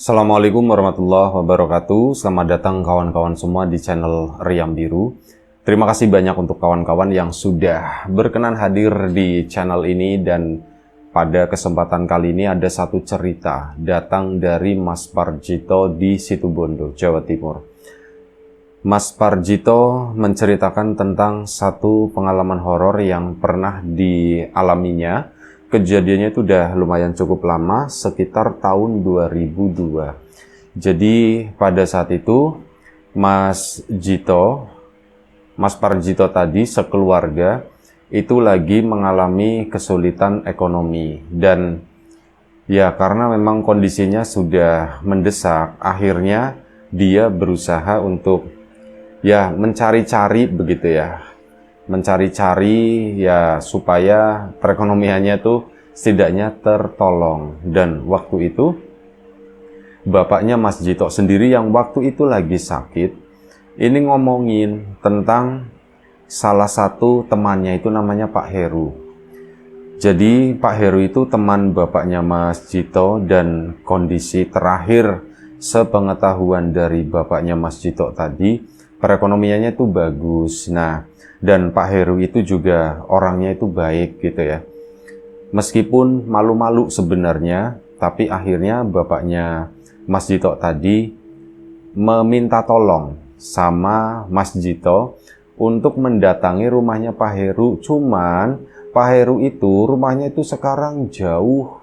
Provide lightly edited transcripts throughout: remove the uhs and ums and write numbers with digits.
Assalamualaikum warahmatullahi wabarakatuh. Selamat datang kawan-kawan semua di channel Riam Biru. Terima kasih banyak untuk kawan-kawan yang sudah berkenan hadir di channel ini, dan pada kesempatan kali ini ada satu cerita datang dari Mas Parjito di Situbondo, Jawa Timur. Mas Parjito menceritakan tentang satu pengalaman horor yang pernah dialaminya. Kejadiannya itu udah lumayan cukup lama, sekitar tahun 2002. Jadi pada saat itu Mas Parjito tadi sekeluarga itu lagi mengalami kesulitan ekonomi, dan ya karena memang kondisinya sudah mendesak, akhirnya dia berusaha untuk mencari-cari begitu ya. Mencari-cari ya supaya perekonomiannya tuh setidaknya tertolong. Dan waktu itu bapaknya Mas Jito sendiri yang waktu itu lagi sakit, ini ngomongin tentang salah satu temannya itu namanya Pak Heru. Jadi Pak Heru itu teman bapaknya Mas Jito, dan kondisi terakhir sepengetahuan dari bapaknya Mas Jito tadi, perekonomiannya itu bagus. Nah, dan Pak Heru itu juga orangnya itu baik gitu ya. Meskipun malu-malu sebenarnya, tapi akhirnya bapaknya Mas Jito tadi meminta tolong sama Mas Jito untuk mendatangi rumahnya Pak Heru. Cuman Pak Heru itu rumahnya itu sekarang jauh.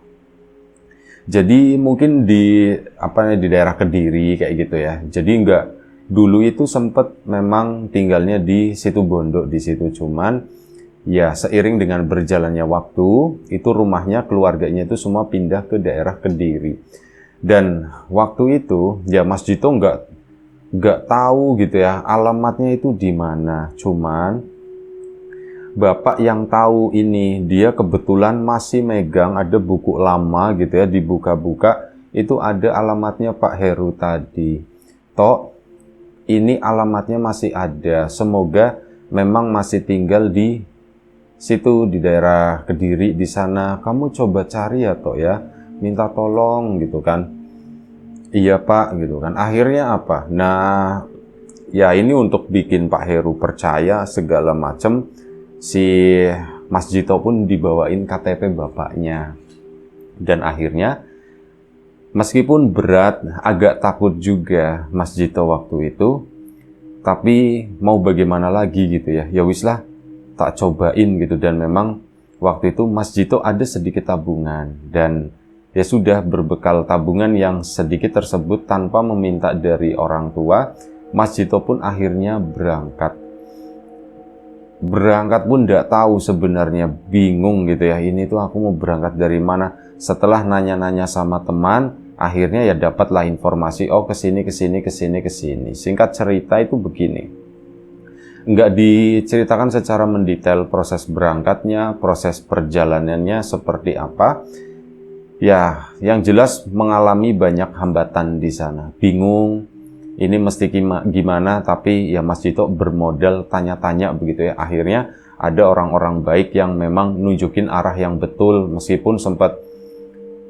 Jadi mungkin di daerah Kediri kayak gitu ya. Jadi dulu itu sempat memang tinggalnya di Situbondo di situ, cuman ya seiring dengan berjalannya waktu itu rumahnya, keluarganya itu semua pindah ke daerah Kediri. Dan waktu itu ya Mas Jito nggak tahu gitu ya alamatnya itu di mana. Cuman bapak yang tahu ini, dia kebetulan masih megang ada buku lama gitu ya, dibuka-buka itu ada alamatnya Pak Heru tadi. Ini alamatnya masih ada, semoga memang masih tinggal di situ di daerah Kediri di sana. Kamu coba cari ya Tok ya, minta tolong gitu kan. Iya Pak gitu kan. Akhirnya apa? Nah, ya ini untuk bikin Pak Heru percaya segala macam, si Mas Jito pun dibawain KTP bapaknya. Dan akhirnya meskipun berat, agak takut juga Mas Jito waktu itu, tapi mau bagaimana lagi gitu ya. Ya wis lah, tak cobain gitu. Dan memang waktu itu Mas Jito ada sedikit tabungan, dan ya sudah berbekal tabungan yang sedikit tersebut tanpa meminta dari orang tua, Mas Jito pun akhirnya berangkat. Berangkat pun tidak tahu sebenarnya, bingung gitu ya. Ini tuh aku mau berangkat dari mana? Setelah nanya-nanya sama teman, akhirnya ya dapatlah informasi, oh kesini. Singkat cerita itu begini. Nggak diceritakan secara mendetail proses berangkatnya, proses perjalanannya seperti apa. Ya, yang jelas mengalami banyak hambatan di sana. Bingung, ini mesti gimana, tapi ya Mas Jito bermodal tanya-tanya begitu ya. Akhirnya ada orang-orang baik yang memang nunjukin arah yang betul, meskipun sempat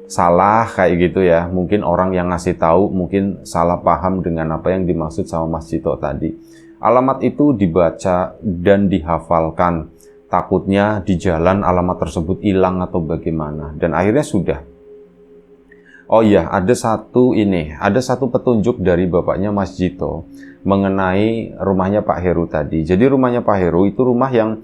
salah kayak gitu ya. Mungkin orang yang ngasih tahu mungkin salah paham dengan apa yang dimaksud sama Mas Jito tadi. Alamat itu dibaca dan dihafalkan. Takutnya di jalan alamat tersebut hilang atau bagaimana. Dan akhirnya sudah. Oh iya, ada satu petunjuk dari bapaknya Mas Jito mengenai rumahnya Pak Heru tadi. Jadi rumahnya Pak Heru itu rumah yang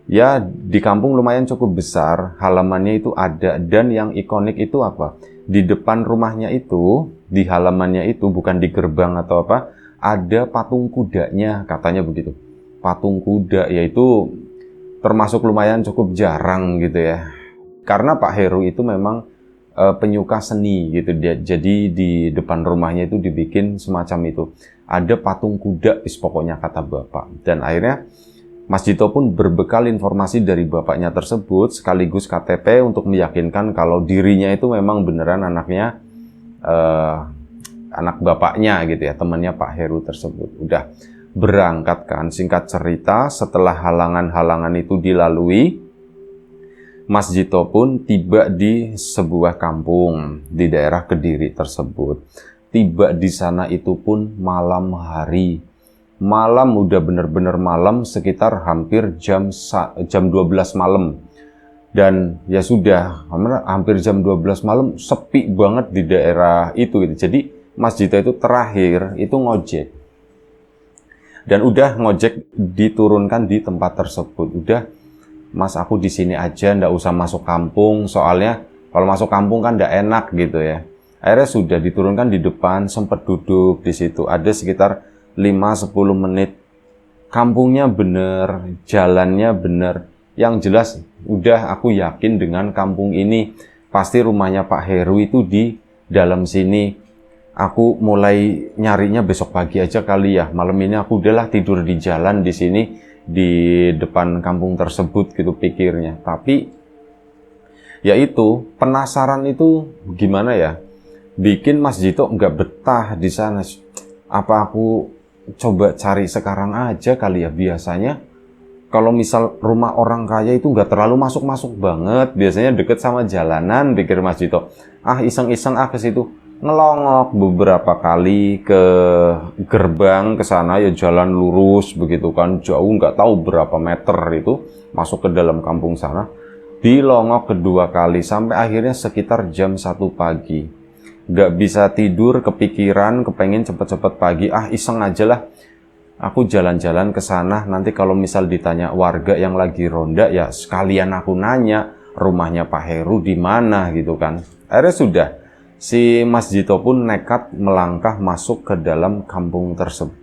ya di kampung lumayan cukup besar, halamannya itu ada, dan yang ikonik itu apa? Di depan rumahnya itu, di halamannya itu, bukan di gerbang atau apa, ada patung kudanya, katanya begitu. Patung kuda, yaitu termasuk lumayan cukup jarang gitu ya. Karena Pak Heru itu memang penyuka seni gitu. Jadi di depan rumahnya itu dibikin semacam itu. Ada patung kuda, pokoknya kata bapak. Dan akhirnya Mas Jito pun berbekal informasi dari bapaknya tersebut, sekaligus KTP untuk meyakinkan kalau dirinya itu memang beneran anaknya, anak bapaknya gitu ya, temannya Pak Heru tersebut. Udah berangkat kan, singkat cerita setelah halangan-halangan itu dilalui, Mas Jito pun tiba di sebuah kampung di daerah Kediri tersebut. Tiba di sana itu pun malam hari. Malam, udah bener-bener malam, sekitar hampir jam 12 malam. Dan ya sudah, hampir jam 12 malam, sepi banget di daerah itu gitu. Jadi Mas Jito itu terakhir itu ngojek. Dan udah ngojek diturunkan di tempat tersebut. Udah, Mas, aku di sini aja, ndak usah masuk kampung, soalnya kalau masuk kampung kan ndak enak gitu ya. Akhirnya sudah diturunkan di depan, sempat duduk di situ. Ada sekitar 5-10 menit. Kampungnya bener, jalannya bener. Yang jelas, udah aku yakin dengan kampung ini. Pasti rumahnya Pak Heru itu di dalam sini. Aku mulai nyarinya besok pagi aja kali ya. Malam ini aku udahlah tidur di jalan di sini, di depan kampung tersebut gitu pikirnya. Tapi ya itu, penasaran itu gimana ya, bikin Mas Jito nggak betah di sana. Apa aku coba cari sekarang aja kali ya? Biasanya kalau misal rumah orang kaya itu nggak terlalu masuk-masuk banget, biasanya deket sama jalanan, pikir Mas Jito. Ah, iseng-iseng ke situ. Ngelongok beberapa kali ke gerbang ke sana, ya jalan lurus begitu kan, jauh nggak tahu berapa meter itu masuk ke dalam kampung sana. Dilongok kedua kali sampai akhirnya sekitar jam 1 pagi. Nggak bisa tidur, kepikiran, kepengen cepet-cepet pagi. Ah, iseng aja lah. Aku jalan-jalan ke sana, nanti kalau misal ditanya warga yang lagi ronda, ya sekalian aku nanya rumahnya Pak Heru di mana gitu kan. Akhirnya sudah, si Mas Jito pun nekat melangkah masuk ke dalam kampung tersebut.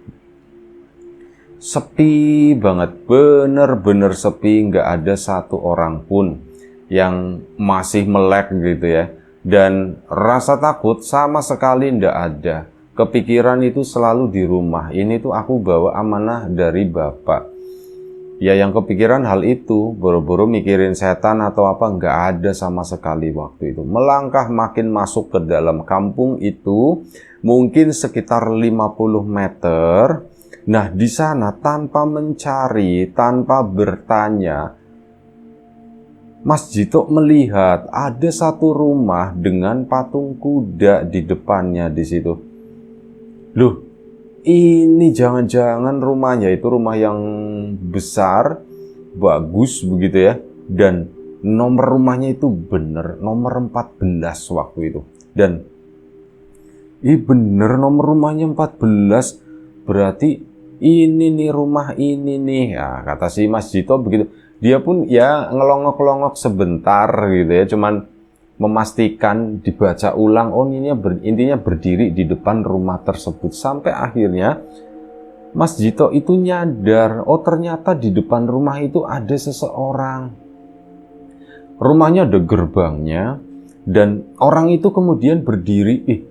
Sepi banget, bener-bener sepi, nggak ada satu orang pun yang masih melek gitu ya. Dan rasa takut sama sekali nggak ada. Kepikiran itu selalu di rumah. Ini tuh aku bawa amanah dari Bapak. Ya yang kepikiran hal itu, boro-boro mikirin setan atau apa, nggak ada sama sekali waktu itu. Melangkah makin masuk ke dalam kampung itu, mungkin sekitar 50 meter. Nah di sana tanpa mencari, tanpa bertanya, Mas Jito melihat ada satu rumah dengan patung kuda di depannya di situ. Loh, ini jangan-jangan rumahnya itu rumah yang besar, bagus begitu ya. Dan nomor rumahnya itu bener, nomor 14 waktu itu. Dan bener nomor rumahnya 14, berarti ini nih rumah ini nih. Ya, kata si Mas Jito begitu. Dia pun ya ngelongok-ngelongok sebentar gitu ya, cuman memastikan, dibaca ulang, oh ini intinya berdiri di depan rumah tersebut. Sampai akhirnya Mas Jito itu nyadar, oh ternyata di depan rumah itu ada seseorang. Rumahnya ada gerbangnya, dan orang itu kemudian berdiri,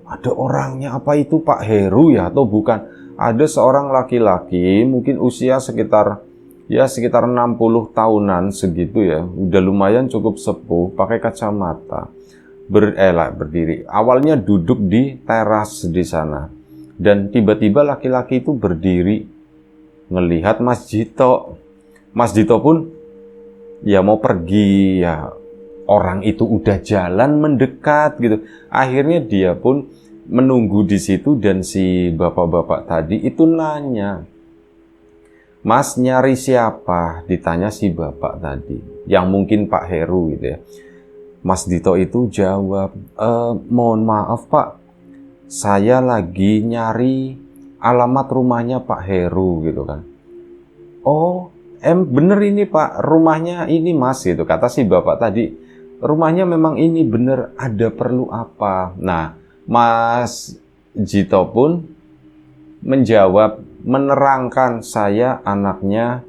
ada orangnya, apa itu Pak Heru ya atau bukan? Ada seorang laki-laki, mungkin usia sekitar 60 tahunan segitu ya, udah lumayan cukup sepuh, pakai kacamata, berdiri. Awalnya duduk di teras di sana, dan tiba-tiba laki-laki itu berdiri ngelihat Mas Jito. Mas Jito pun ya mau pergi, ya orang itu udah jalan mendekat gitu. Akhirnya dia pun menunggu di situ, dan si bapak-bapak tadi itu nanya, Mas nyari siapa? Ditanya si bapak tadi, yang mungkin Pak Heru gitu ya. Mas Jito itu jawab, mohon maaf Pak, saya lagi nyari alamat rumahnya Pak Heru gitu kan. Oh, bener ini Pak, rumahnya ini Mas gitu, kata si bapak tadi. Rumahnya memang ini bener, ada perlu apa? Nah, Mas Jito pun menjawab, menerangkan, saya anaknya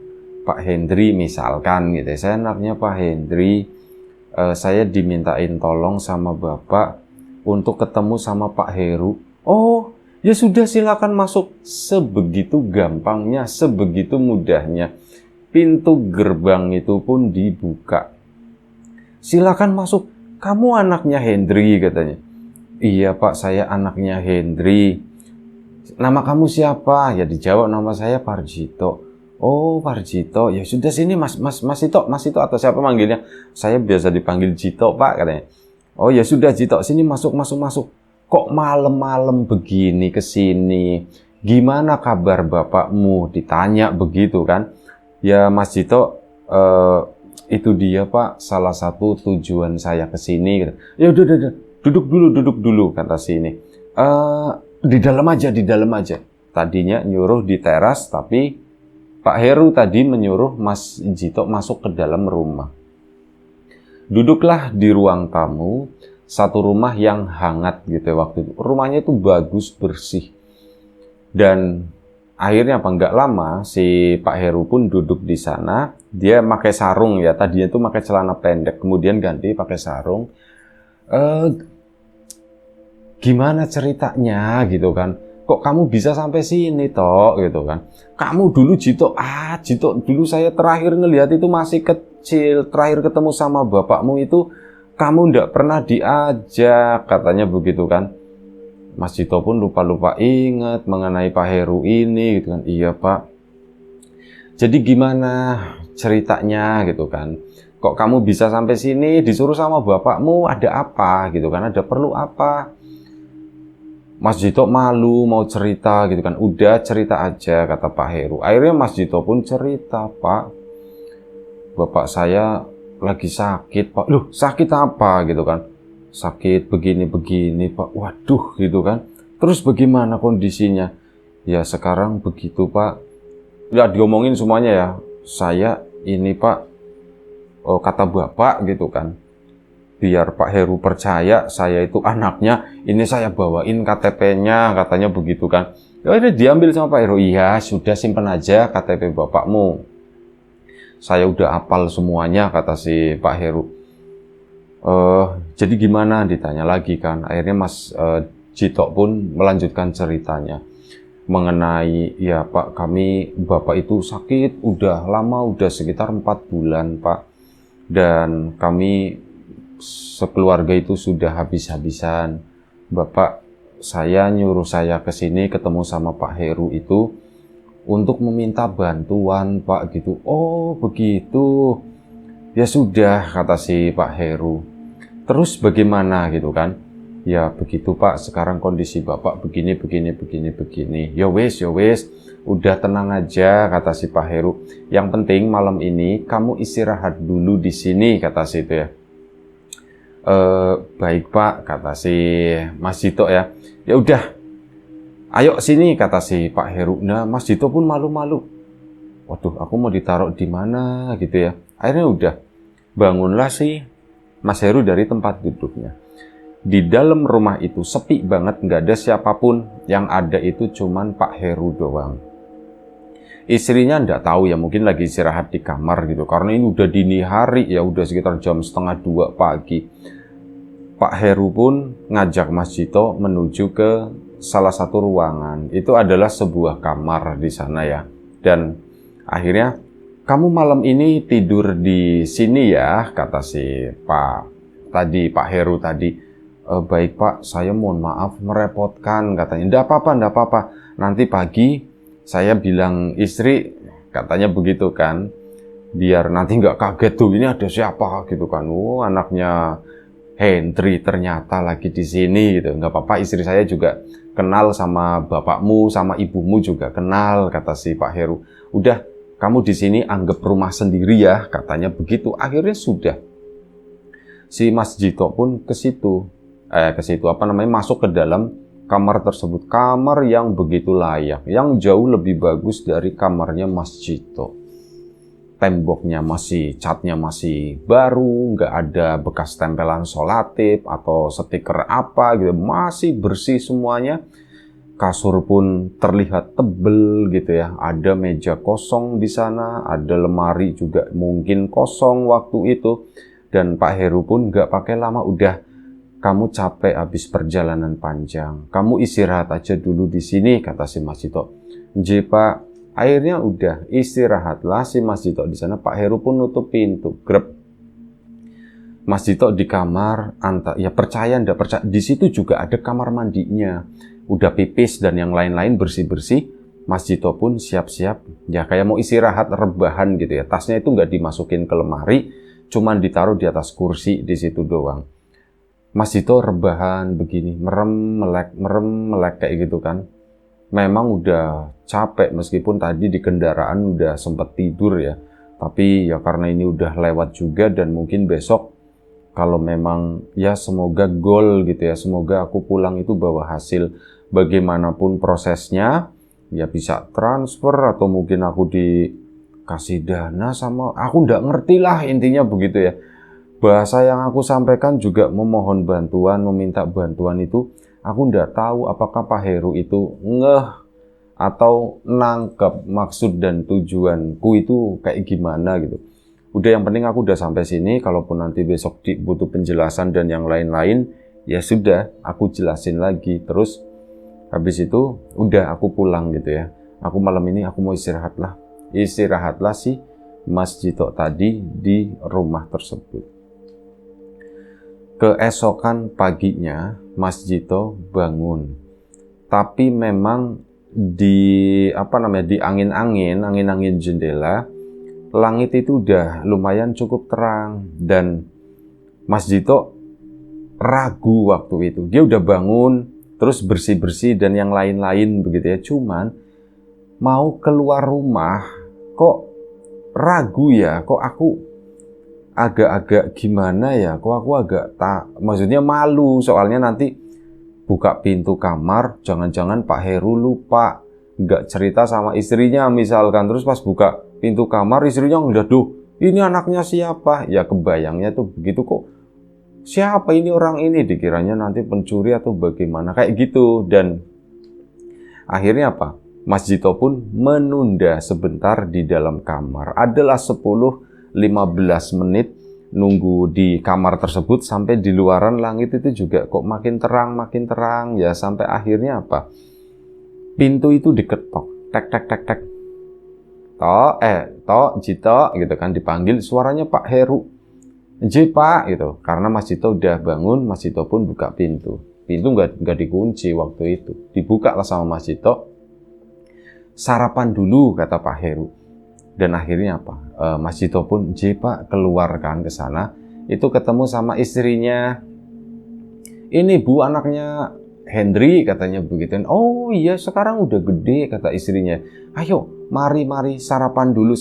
Pak Hendri misalkan gitu. Saya anaknya Pak Hendri, saya dimintain tolong sama Bapak untuk ketemu sama Pak Heru. Oh, ya sudah silakan masuk. Sebegitu gampangnya, sebegitu mudahnya. Pintu gerbang itu pun dibuka. Silakan masuk. Kamu anaknya Hendri katanya. Iya Pak, saya anaknya Hendri. Nama kamu siapa? Ya dijawab, nama saya Parjito. Oh, Parjito, ya sudah sini Mas Ito atau siapa manggilnya? Saya biasa dipanggil Jito, Pak, katanya. Oh ya sudah Jito, sini masuk. Kok malam-malam begini ke sini? Gimana kabar bapakmu? Ditanya begitu kan. Ya Mas Jito, itu dia Pak, salah satu tujuan saya ke sini. Ya udah, duduk dulu kata sini. Di dalam aja. Tadinya nyuruh di teras, tapi Pak Heru tadi menyuruh Mas Jito masuk ke dalam rumah. Duduklah di ruang tamu, satu rumah yang hangat gitu waktu itu. Rumahnya itu bagus, bersih. Dan akhirnya nggak lama si Pak Heru pun duduk di sana. Dia pakai sarung ya, tadinya itu pakai celana pendek, kemudian ganti pakai sarung. Gimana ceritanya gitu kan? Kok kamu bisa sampai sini toh gitu kan? Kamu dulu Jito dulu saya terakhir ngelihat itu masih kecil, terakhir ketemu sama bapakmu itu kamu ndak pernah diajak, katanya begitu kan. Mas Jito pun lupa ingat mengenai Pak Heru ini gitu kan. Iya Pak. Jadi gimana ceritanya gitu kan? Kok kamu bisa sampai sini, disuruh sama bapakmu, ada apa gitu kan? Ada perlu apa? Mas Jito malu mau cerita gitu kan. Udah cerita aja kata Pak Heru. Akhirnya Mas Jito pun cerita, Pak. Bapak saya lagi sakit, Pak. Loh, sakit apa gitu kan? Sakit begini Pak. Waduh gitu kan. Terus bagaimana kondisinya? Ya sekarang begitu Pak. Ya diomongin semuanya ya. Saya ini Pak, kata Bapak gitu kan. Biar Pak Heru percaya saya itu anaknya, ini saya bawain KTP-nya, katanya begitu kan. Ya udah diambil sama Pak Heru. Iya, sudah simpen aja KTP bapakmu. Saya udah hafal semuanya, kata si Pak Heru. Jadi gimana? Ditanya lagi kan. Akhirnya Mas Jito pun melanjutkan ceritanya. Mengenai, ya Pak, Bapak itu sakit, udah lama, udah sekitar 4 bulan Pak. Dan kami sekeluarga itu sudah habis-habisan. Bapak saya nyuruh saya ke sini ketemu sama Pak Heru itu untuk meminta bantuan Pak gitu. Oh begitu. Ya sudah kata si Pak Heru. Terus bagaimana gitu kan? Ya begitu Pak, sekarang kondisi Bapak begini. Ya wes. Udah tenang aja kata si Pak Heru. Yang penting malam ini kamu istirahat dulu di sini kata si itu ya. Baik Pak, kata si Mas Jito ya. Ya udah, ayo sini kata si Pak Heru. Nah, Mas Jito pun malu-malu. Waduh, aku mau ditaruh di mana gitu ya. Akhirnya udah, bangunlah si Mas Heru dari tempat duduknya. Di dalam rumah itu sepi banget, nggak ada siapapun. Yang ada itu cuman Pak Heru doang. Istrinya nggak tahu ya, mungkin lagi istirahat di kamar gitu. Karena ini udah dini hari ya, udah sekitar jam 1:30 pagi. Pak Heru pun ngajak Mas Jito menuju ke salah satu ruangan. Itu adalah sebuah kamar di sana ya. Dan akhirnya, kamu malam ini tidur di sini ya, kata si Pak Heru tadi. Baik Pak, saya mohon maaf merepotkan, katanya. Nggak apa-apa. Nanti pagi saya bilang istri, katanya begitu kan, biar nanti nggak kaget tuh, ini ada siapa gitu kan. Oh, anaknya Hendri ternyata lagi di sini gitu. Nggak apa-apa, istri saya juga kenal sama bapakmu, sama ibumu juga kenal, kata si Pak Heru. Udah, kamu di sini anggap rumah sendiri ya, katanya begitu. Akhirnya sudah. Si Mas Jito pun masuk ke dalam kamar tersebut, kamar yang begitu layak, yang jauh lebih bagus dari kamarnya Mas Jito. Temboknya catnya masih baru, nggak ada bekas tempelan selotip atau stiker apa gitu, masih bersih semuanya. Kasur pun terlihat tebel gitu ya, ada meja kosong di sana, ada lemari juga mungkin kosong waktu itu. Dan Pak Heru pun nggak pakai lama, udah. Kamu capek habis perjalanan panjang. Kamu istirahat aja dulu di sini, kata si Mas Jito. Nggih, Pak. Akhirnya udah istirahatlah si Mas Jito di sana. Pak Heru pun nutup pintu. Grep. Mas Jito di kamar, ya percaya ndak percaya. Di situ juga ada kamar mandinya. Udah pipis dan yang lain-lain bersih-bersih. Mas Jito pun siap-siap, ya kayak mau istirahat, rebahan gitu ya. Tasnya itu nggak dimasukin ke lemari, cuman ditaruh di atas kursi di situ doang. Mas Jito rebahan begini, merem melek kayak gitu kan. Memang udah capek meskipun tadi di kendaraan udah sempet tidur ya. Tapi ya karena ini udah lewat juga dan mungkin besok kalau memang ya semoga goal gitu ya, semoga aku pulang itu bawa hasil bagaimanapun prosesnya, ya bisa transfer atau mungkin aku dikasih dana sama, aku nggak ngerti lah intinya begitu ya. Bahasa yang aku sampaikan juga memohon bantuan, meminta bantuan itu, aku nggak tahu apakah Pak Heru itu ngeh atau nangkep maksud dan tujuanku itu kayak gimana gitu. Udah yang penting aku udah sampai sini, kalaupun nanti besok butuh penjelasan dan yang lain-lain, ya sudah, aku jelasin lagi. Terus habis itu udah aku pulang gitu ya. Aku malam ini aku mau istirahat lah. Istirahatlah si Mas Jito tadi di rumah tersebut. Keesokan paginya Mas Jito bangun. Tapi memang di angin-angin jendela, langit itu udah lumayan cukup terang dan Mas Jito ragu waktu itu. Dia udah bangun, terus bersih-bersih dan yang lain-lain begitu ya. Cuman mau keluar rumah kok ragu ya, kok aku agak-agak gimana ya, kok aku maksudnya malu soalnya nanti buka pintu kamar, jangan-jangan Pak Heru lupa nggak cerita sama istrinya misalkan, terus pas buka pintu kamar istrinya udah, duh ini anaknya siapa? Ya kebayangnya tuh begitu, kok siapa ini orang ini, dikiranya nanti pencuri atau bagaimana kayak gitu. Dan akhirnya apa? Mas Jito pun menunda sebentar di dalam kamar. Adalah 10-15 menit nunggu di kamar tersebut, sampai di luaran langit itu juga kok makin terang ya, sampai akhirnya apa? Pintu itu diketok, tek tek tek tek. Tok, Jito gitu kan, dipanggil, suaranya Pak Heru. J Pak gitu. Karena Mas Jito udah bangun, Mas Jito pun buka pintu. Pintu nggak dikunci waktu itu. Dibuka lah sama Mas Jito. Sarapan dulu kata Pak Heru. Dan akhirnya apa? Mas Jito pun, J Pak, keluar kan ke sana. Itu ketemu sama istrinya. Ini Bu, anaknya Hendri katanya begitu. Oh iya, sekarang udah gede kata istrinya. Ayo, mari sarapan dulu.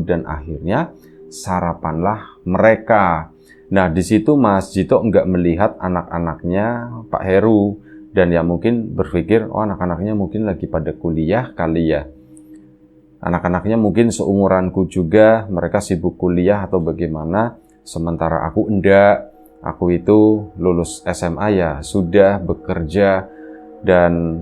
Dan akhirnya sarapanlah mereka. Nah, di situ Mas Jito nggak melihat anak-anaknya Pak Heru, dan ya mungkin berpikir, oh anak-anaknya mungkin lagi pada kuliah kali ya. Anak-anaknya mungkin seumuranku juga, mereka sibuk kuliah atau bagaimana. Sementara aku enggak. Aku itu lulus SMA ya sudah bekerja, dan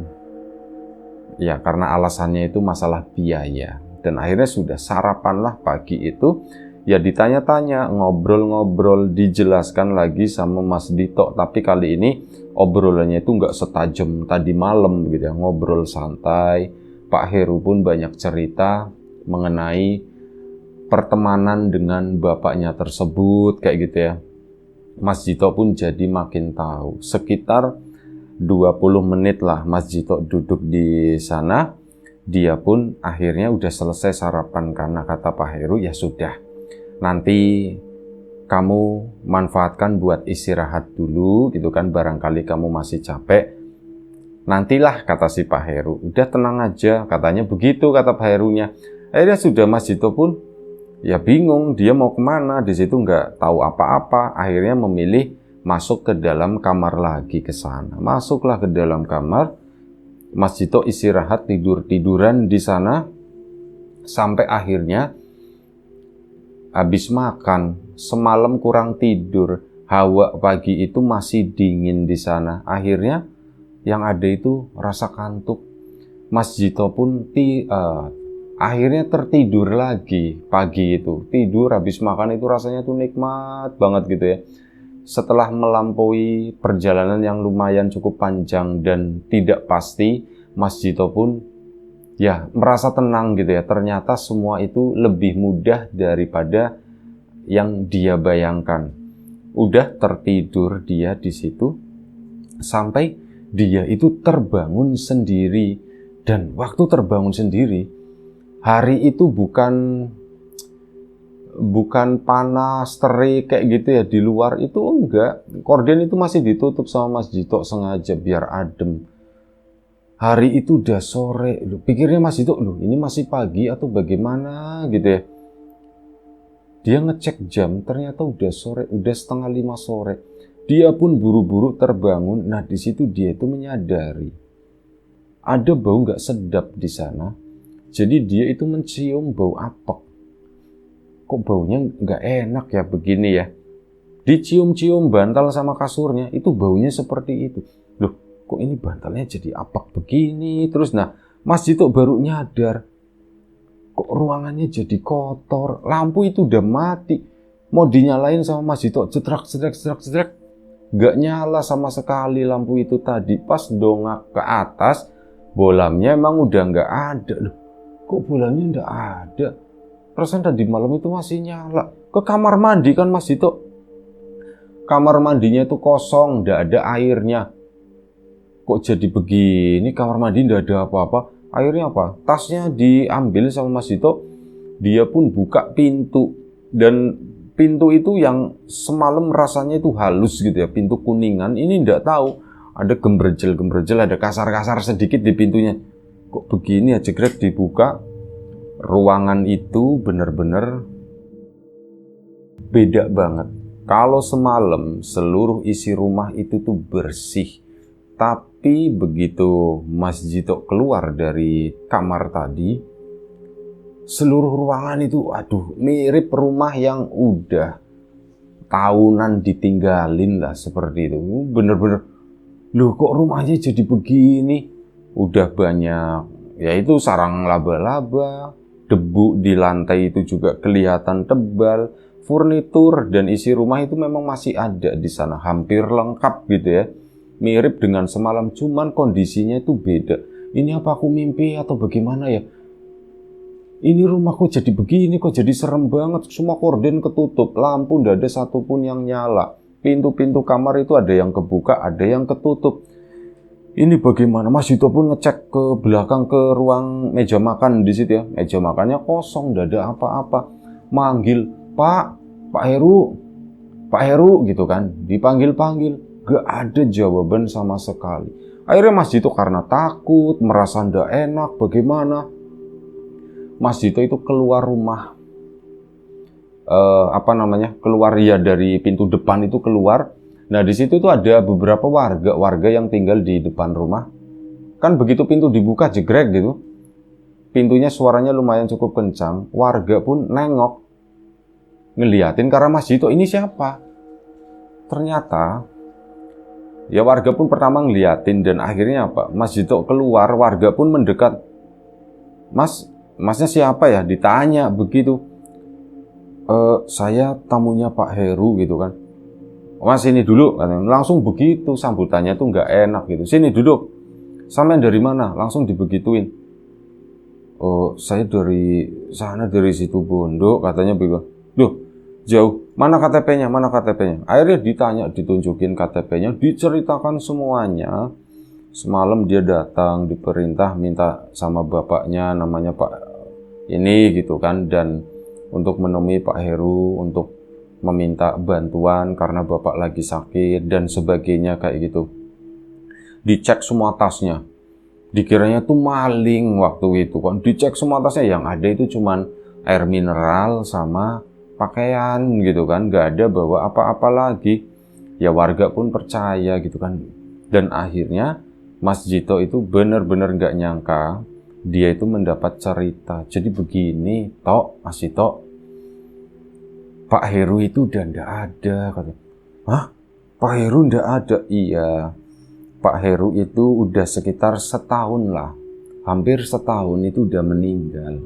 ya karena alasannya itu masalah biaya. Dan akhirnya sudah sarapanlah pagi itu. Ya ditanya-tanya, ngobrol-ngobrol, dijelaskan lagi sama Mas Dito. Tapi kali ini obrolannya itu nggak setajam tadi malam gitu ya. Ngobrol santai. Pak Heru pun banyak cerita mengenai pertemanan dengan bapaknya tersebut kayak gitu ya. Mas Jito pun jadi makin tahu. Sekitar 20 menit lah Mas Jito duduk di sana. Dia pun akhirnya udah selesai sarapan, karena kata Pak Heru, ya sudah, nanti kamu manfaatkan buat istirahat dulu gitu kan, barangkali kamu masih capek. Nantilah kata si Pak Heru. Udah tenang aja katanya begitu kata Pak Herunya. Akhirnya sudah Mas Jito pun ya bingung dia mau kemana, di situ nggak tahu apa-apa. Akhirnya memilih masuk ke dalam kamar lagi ke sana. Masuklah ke dalam kamar. Mas Jito istirahat, tiduran di sana sampai akhirnya habis makan, semalam kurang tidur, hawa pagi itu masih dingin di sana. Akhirnya yang ada itu rasa kantuk. Mas Jito pun akhirnya tertidur lagi pagi itu. Tidur habis makan itu rasanya tuh nikmat banget gitu ya. Setelah melampaui perjalanan yang lumayan cukup panjang dan tidak pasti, Mas Jito pun ya merasa tenang gitu ya. Ternyata semua itu lebih mudah daripada yang dia bayangkan. Udah tertidur dia di situ sampai dia itu terbangun sendiri Dan waktu terbangun sendiri, hari itu bukan panas, terik kayak gitu ya di luar, itu enggak. Korden itu masih ditutup sama Mas Jito sengaja biar adem. Hari itu udah sore, pikirnya Mas Jito, ini masih pagi atau bagaimana gitu ya. Dia ngecek jam, ternyata udah sore, udah 4:30 sore. Dia pun buru-buru terbangun. Nah, di situ dia itu menyadari ada bau nggak sedap di sana. Jadi dia itu mencium bau apek. Kok baunya nggak enak ya begini ya. Dicium-cium bantal sama kasurnya, itu baunya seperti itu. Loh, kok ini bantalnya jadi apek begini? Terus Mas Jito baru nyadar, kok ruangannya jadi kotor, lampu itu udah mati. Mau dinyalain sama Mas Jito, cedrak, nggak nyala sama sekali lampu itu tadi. Pas dongak ke atas, bolamnya emang udah nggak ada. Loh, kok bolamnya nggak ada? Perasaan tadi malam itu masih nyala. Ke kamar mandi kan Mas Jito. Kamar mandinya itu kosong, nggak ada airnya. Kok jadi begini, kamar mandi nggak ada apa-apa. Airnya apa? Tasnya diambil sama Mas Jito. Dia pun buka pintu. Dan pintu itu yang semalam rasanya itu halus gitu ya. Pintu kuningan, ini nggak tahu. Ada gembrejel, ada kasar-kasar sedikit di pintunya. Kok begini ya, jegrek dibuka. Ruangan itu benar-benar beda banget. Kalau semalam seluruh isi rumah itu tuh bersih. Tapi begitu Mas Jito keluar dari kamar tadi, seluruh ruangan itu mirip rumah yang udah tahunan ditinggalin lah seperti itu. Bener-bener, loh kok rumahnya jadi begini? Udah banyak, yaitu sarang laba-laba, debu di lantai itu juga kelihatan tebal, furnitur dan isi rumah itu memang masih ada di sana, hampir lengkap gitu ya. Mirip dengan semalam, cuman kondisinya itu beda. Ini apa aku mimpi atau bagaimana ya? Ini rumahku jadi begini, kok jadi serem banget. Semua korden ketutup, lampu nggak ada satupun yang nyala. Pintu-pintu kamar itu ada yang kebuka, ada yang ketutup. Ini bagaimana? Mas Jito pun ngecek ke belakang ke ruang meja makan di situ ya. Meja makannya kosong, nggak ada apa-apa. Manggil, Pak Heru gitu kan. Dipanggil-panggil, gak ada jawaban sama sekali. Akhirnya Mas Jito karena takut, merasa nggak enak, bagaimana? Mas Jito itu keluar rumah, keluar ya dari pintu depan itu keluar. Nah di situ tuh ada beberapa warga yang tinggal di depan rumah. Kan begitu pintu dibuka jegrek gitu, pintunya suaranya lumayan cukup kencang. Warga pun nengok, ngeliatin karena Mas Jito ini siapa. Ternyata ya warga pun pertama ngeliatin dan akhirnya apa? Mas Jito keluar, warga pun mendekat. Masnya siapa ya? Ditanya begitu. Saya tamunya Pak Heru gitu kan. Mas sini dulu, langsung begitu sambutannya tuh nggak enak gitu. Sini duduk. Sampean dari mana? Langsung dibegituin. Oh, saya dari sana, dari situ Bondo, katanya begitu. Loh, jauh. Mana KTP-nya? Mana KTP-nya? Akhirnya ditanya, ditunjukin KTP-nya, diceritakan semuanya. Semalam dia datang, diperintah minta sama bapaknya, namanya Pak ini gitu kan, dan untuk menemui Pak Heru, untuk meminta bantuan karena bapak lagi sakit dan sebagainya kayak gitu. Dicek semua tasnya, dikiranya tuh maling waktu itu kan. Dicek semua tasnya, yang ada itu cuman air mineral sama pakaian gitu kan, nggak ada bawa apa-apa lagi. Ya warga pun percaya gitu kan. Dan akhirnya Mas Jito itu benar-benar nggak nyangka dia itu mendapat cerita. Jadi begini, Mas Jito, Pak Heru itu udah nggak ada, katanya. Hah? Pak Heru nggak ada? Iya, Pak Heru itu udah sekitar setahun lah, hampir setahun itu udah meninggal.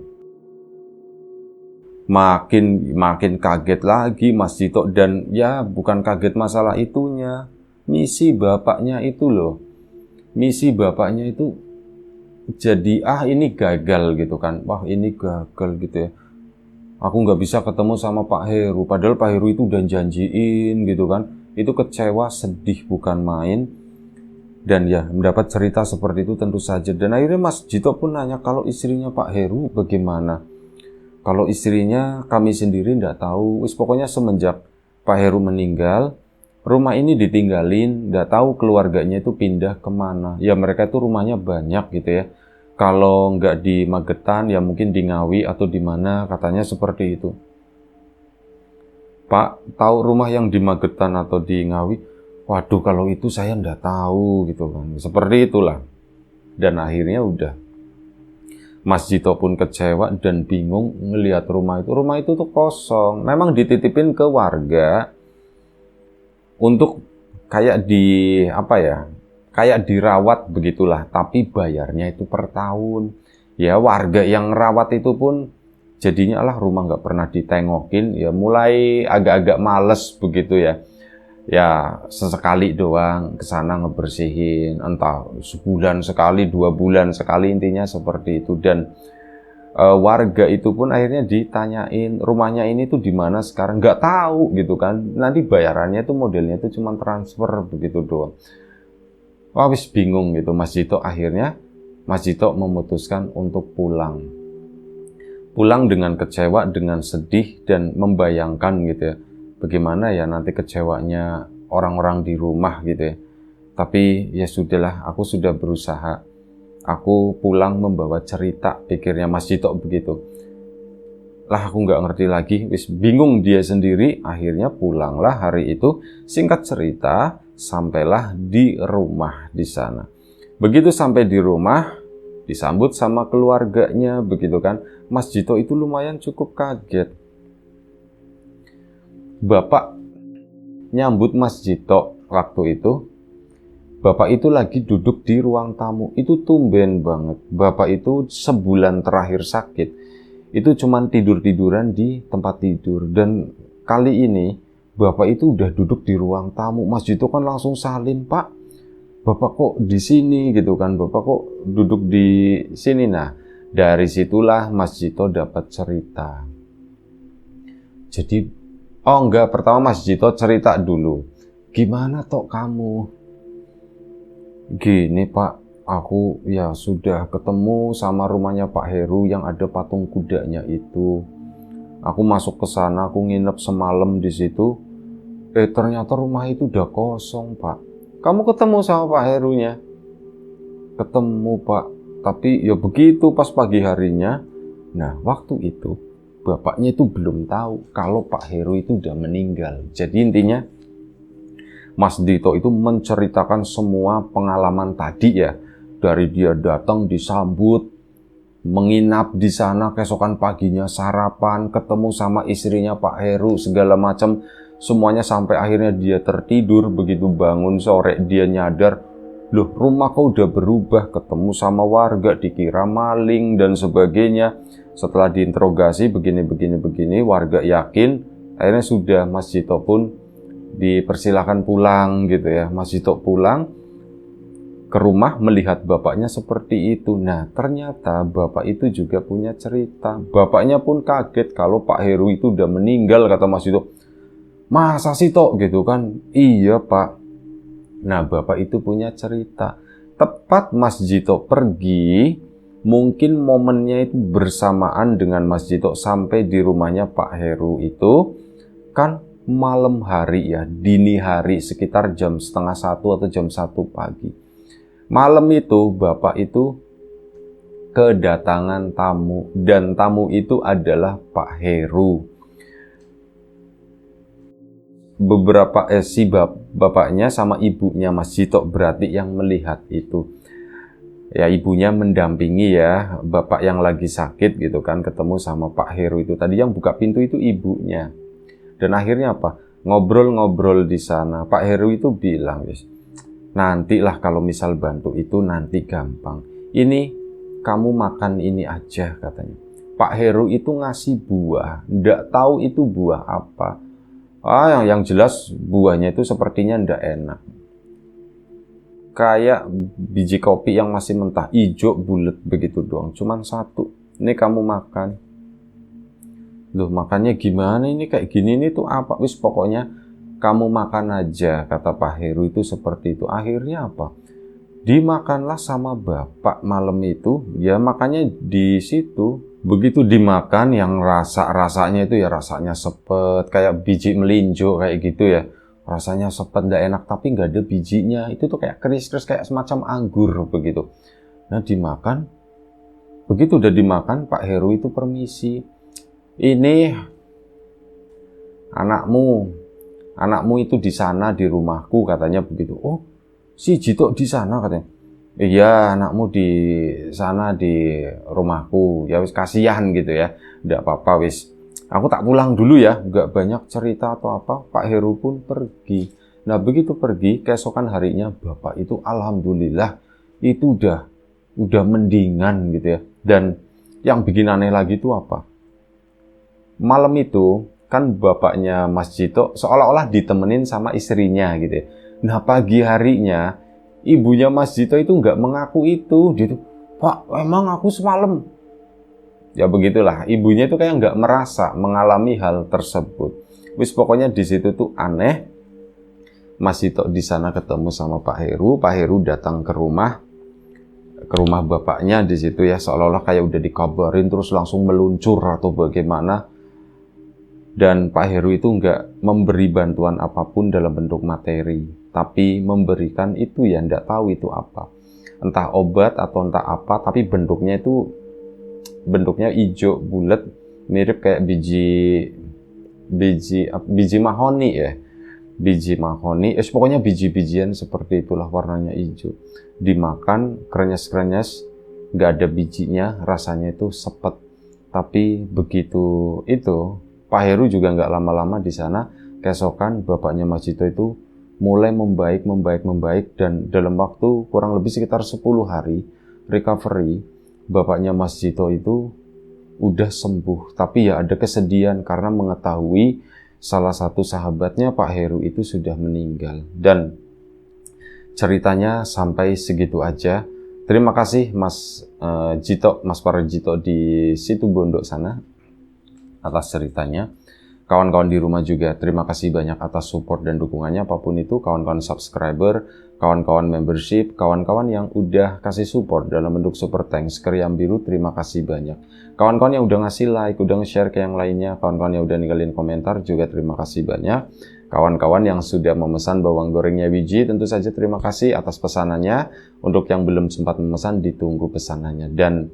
Makin kaget lagi Mas Jito, dan ya bukan kaget masalah itunya, misi bapaknya itu loh, misi bapaknya itu jadi ini gagal gitu kan, wah ini gagal gitu ya. Aku nggak bisa ketemu sama Pak Heru, padahal Pak Heru itu udah janjiin gitu kan. Itu kecewa, sedih bukan main. Dan ya mendapat cerita seperti itu tentu saja. Dan akhirnya Mas Jito pun nanya, kalau istrinya Pak Heru bagaimana? Kalau istrinya kami sendiri nggak tahu. Wis pokoknya semenjak Pak Heru meninggal, rumah ini ditinggalin, nggak tahu keluarganya itu pindah kemana. Ya mereka itu rumahnya banyak gitu ya. Kalau nggak di Magetan ya mungkin di Ngawi atau di mana, katanya seperti itu. Pak, tahu rumah yang di Magetan atau di Ngawi? Waduh, kalau itu saya nggak tahu gitu kan. Seperti itulah. Dan akhirnya udah. Mas Jito pun kecewa dan bingung ngelihat rumah itu. Rumah itu tuh kosong. Memang dititipin ke warga untuk kayak di apa ya? Kayak dirawat begitulah, tapi bayarnya itu per tahun. Ya warga yang rawat itu pun jadinya lah rumah nggak pernah ditengokin, ya mulai agak-agak males begitu ya. Ya sesekali doang ke sana ngebersihin, entah sebulan sekali, 2 bulan sekali, intinya seperti itu. Dan warga itu pun akhirnya ditanyain rumahnya ini tuh di mana sekarang, nggak tahu gitu kan. Nanti bayarannya tuh modelnya tuh cuma transfer begitu doang. Wah, wis bingung gitu Mas Jito. Akhirnya Mas Jito memutuskan untuk pulang. Pulang dengan kecewa, dengan sedih, dan membayangkan gitu ya, bagaimana ya nanti kecewanya orang-orang di rumah gitu ya. Tapi ya sudahlah, aku sudah berusaha. Aku pulang membawa cerita, pikirnya Mas Jito begitu. Lah aku nggak ngerti lagi, wis bingung dia sendiri. Akhirnya pulanglah hari itu. Singkat cerita, sampailah di rumah di sana. Begitu sampai di rumah, disambut sama keluarganya begitu kan. Mas Jito itu lumayan cukup kaget. Bapak nyambut Mas Jito waktu itu. Bapak itu lagi duduk di ruang tamu. Itu tumben banget. Bapak itu sebulan terakhir sakit. Itu cuman tidur-tiduran di tempat tidur. Dan kali ini Bapak itu udah duduk di ruang tamu. Mas Jito kan langsung salin, "Pak, Bapak kok di sini?" gitu kan. "Bapak kok duduk di sini?" Nah, dari situlah Mas Jito dapat cerita. Jadi, oh enggak, pertama Mas Jito cerita dulu. "Gimana toh kamu?" "Gini Pak, aku ya sudah ketemu sama rumahnya Pak Heru yang ada patung kudanya itu. Aku masuk ke sana, aku nginep semalam di situ. Ternyata rumah itu udah kosong Pak." "Kamu ketemu sama Pak Herunya?" "Ketemu Pak, tapi ya begitu pas pagi harinya." Nah waktu itu bapaknya itu belum tahu kalau Pak Heru itu udah meninggal. Jadi intinya Mas Jito itu menceritakan semua pengalaman tadi ya. Dari dia datang disambut, menginap di sana, keesokan paginya sarapan, ketemu sama istrinya Pak Heru, segala macam. Semuanya sampai akhirnya dia tertidur. Begitu bangun sore dia nyadar, loh rumah kok udah berubah, ketemu sama warga, dikira maling dan sebagainya. Setelah diinterogasi begini, warga yakin. Akhirnya sudah Mas Jito pun dipersilakan pulang gitu ya. Mas Jito pulang ke rumah melihat bapaknya seperti itu. Nah ternyata bapak itu juga punya cerita. Bapaknya pun kaget kalau Pak Heru itu udah meninggal, kata Mas Jito. "Masa sih Tok?" gitu kan. "Iya Pak." Nah bapak itu punya cerita. Tepat Mas Jito pergi, mungkin momennya itu bersamaan dengan Mas Jito sampai di rumahnya Pak Heru itu kan malam hari ya, dini hari sekitar jam 12:30 atau jam 1 pagi. Malam itu bapak itu kedatangan tamu, dan tamu itu adalah Pak Heru. Beberapa bapaknya sama ibunya Mas Jito berarti yang melihat itu. Ya ibunya mendampingi ya bapak yang lagi sakit gitu kan, ketemu sama Pak Heru itu. Tadi yang buka pintu itu ibunya. Dan akhirnya apa? Ngobrol-ngobrol di sana. Pak Heru itu bilang, "Nantilah kalau misal bantu itu nanti gampang. Ini kamu makan ini aja," katanya. Pak Heru itu ngasih buah, ndak tahu itu buah apa. Yang jelas buahnya itu sepertinya ndak enak. Kayak biji kopi yang masih mentah, hijau bulat begitu doang. Cuman satu. "Ini kamu makan." "Loh makannya gimana ini, kayak gini ini tuh apa?" "Wis pokoknya kamu makan aja," kata Pak Heru itu seperti itu. Akhirnya apa? Dimakanlah sama bapak malam itu, ya makanya di situ begitu dimakan yang rasanya itu ya rasanya sepet kayak biji melinjo kayak gitu ya, rasanya sepet nggak enak tapi nggak ada bijinya, itu tuh kayak keris-keris kayak semacam anggur begitu. Nah dimakan, begitu udah dimakan Pak Heru itu permisi, ini anakmu itu di sana di rumahku katanya begitu. Oh si Jito di sana katanya. Iya, anakmu di sana di rumahku. Ya wis kasihan gitu ya. Enggak apa-apa wis. Aku tak pulang dulu ya. Enggak banyak cerita atau apa. Pak Heru pun pergi. Nah, begitu pergi, keesokan harinya bapak itu alhamdulillah itu udah mendingan gitu ya. Dan yang bikin aneh lagi itu apa? Malam itu kan bapaknya Mas Jito seolah-olah ditemenin sama istrinya gitu ya. Nah, pagi harinya ibunya Mas Jito itu nggak mengaku itu, dia tuh, Pak, emang aku semalam. Ya begitulah, ibunya itu kayak nggak merasa mengalami hal tersebut. Wis pokoknya di situ tuh aneh. Mas Jito di sana ketemu sama Pak Heru datang ke rumah bapaknya di situ ya, seolah-olah kayak udah dikabarin terus langsung meluncur atau bagaimana. Dan Pak Heru itu nggak memberi bantuan apapun dalam bentuk materi, tapi memberikan itu ya nggak tahu itu apa. Entah obat atau entah apa, tapi bentuknya hijau bulat, mirip kayak biji mahoni ya. Biji mahoni, pokoknya biji-bijian seperti itulah warnanya hijau. Dimakan krenyes-krenyes, nggak ada bijinya, rasanya itu sepet. Tapi begitu itu Pak Heru juga nggak lama-lama di sana. Keesokan bapaknya Mas Jito itu mulai membaik dan dalam waktu kurang lebih sekitar 10 hari recovery, bapaknya Mas Jito itu udah sembuh. Tapi ya ada kesedihan karena mengetahui salah satu sahabatnya Pak Heru itu sudah meninggal. Dan ceritanya sampai segitu aja. Terima kasih Mas Parajito di Situbondo sana atas ceritanya. Kawan-kawan di rumah juga terima kasih banyak atas support dan dukungannya apapun itu, kawan-kawan subscriber, kawan-kawan membership, kawan-kawan yang udah kasih support dalam bentuk super thanks ke Riam Biru, terima kasih banyak. Kawan-kawan yang udah ngasih like, udah nge-share ke yang lainnya, kawan-kawan yang udah ninggalin komentar juga terima kasih banyak. Kawan-kawan yang sudah memesan bawang gorengnya Wiji, tentu saja terima kasih atas pesanannya. Untuk yang belum sempat memesan, ditunggu pesanannya. Dan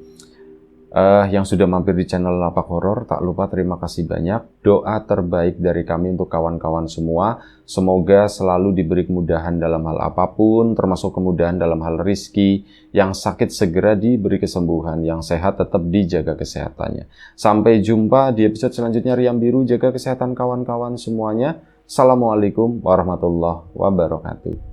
yang sudah mampir di channel Lapak Horor, tak lupa terima kasih banyak. Doa terbaik dari kami untuk kawan-kawan semua. Semoga selalu diberi kemudahan dalam hal apapun, termasuk kemudahan dalam hal rizki. Yang sakit segera diberi kesembuhan, yang sehat tetap dijaga kesehatannya. Sampai jumpa di episode selanjutnya Riam Biru, jaga kesehatan kawan-kawan semuanya. Assalamualaikum warahmatullahi wabarakatuh.